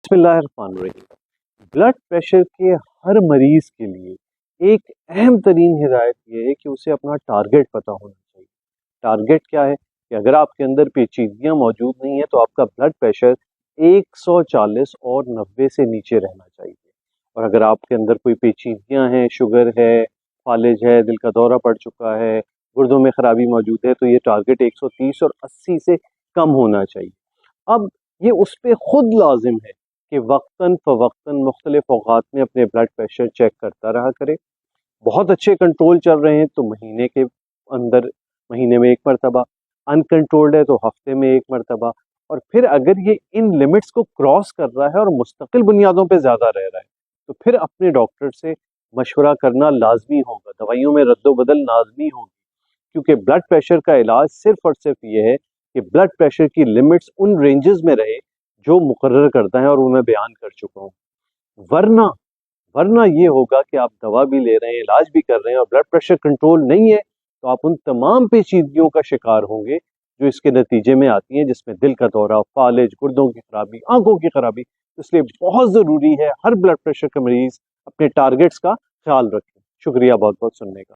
बिस्मिल्लाहिर्रहमानिर्रहीम। Blood pressure के हर मरीज के लिए एक अहम तरीन हिदायत ये है कि उसे अपना टारगेट पता होना चाहिए। टारगेट क्या है कि अगर आपके अंदर पेचीदगियां मौजूद नहीं है तो आपका ब्लड प्रेशर 140 और 90 से नीचे रहना चाहिए। और अगर आपके अंदर कोई पेचीदगियां हैं, शुगर है, फालिज है, दिल का दौरा पड़ चुका है, गुर्दों में खराबी मौजूद है, तो ये टारगेट 130 और 80 से कम होना चाहिए। अब ये उस पर खुद लाजिम है कि वक्तन फ़वक्तन मुख्तलिफ औक़ात में अपने ब्लड प्रेशर चेक करता रहा करे। बहुत अच्छे कंट्रोल चल रहे हैं तो महीने के अंदर, महीने में एक मरतबा, अनकंट्रोल्ड है तो हफ्ते में एक मरतबा। और फिर अगर ये इन लिमिट्स को क्रॉस कर रहा है और मुस्तकिल बुनियादों पे ज़्यादा रह रहा है तो फिर अपने डॉक्टर से मशवरा करना लाजमी होगा, दवाइयों में रद्दोबदल लाजमी होगी। क्योंकि ब्लड प्रेशर का इलाज सिर्फ और सिर्फ ये है कि ब्लड प्रेशर की लिमिट्स उन रेंजेस में रहे जो मुकर्रर करता है और वो मैं बयान कर चुका हूँ। वरना वरना ये होगा कि आप दवा भी ले रहे हैं, इलाज भी कर रहे हैं और ब्लड प्रेशर कंट्रोल नहीं है, तो आप उन तमाम पेचीदगियों का शिकार होंगे जो इसके नतीजे में आती हैं, जिसमें दिल का दौरा, फालिज, गुर्दों की खराबी, आंखों की खराबी। इसलिए बहुत ज़रूरी है हर ब्लड प्रेशर का मरीज अपने टारगेट्स का ख्याल रखें। शुक्रिया बहुत बहुत सुनने का।